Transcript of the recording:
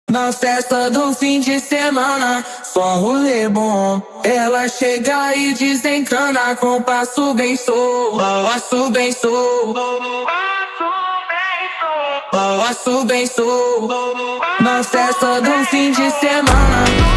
Na festa do fim de semana, só um rolê bom. Ela chega e desencana com passo bem solto, passo bem solto, passo bem solto. Na festa do fim de semana.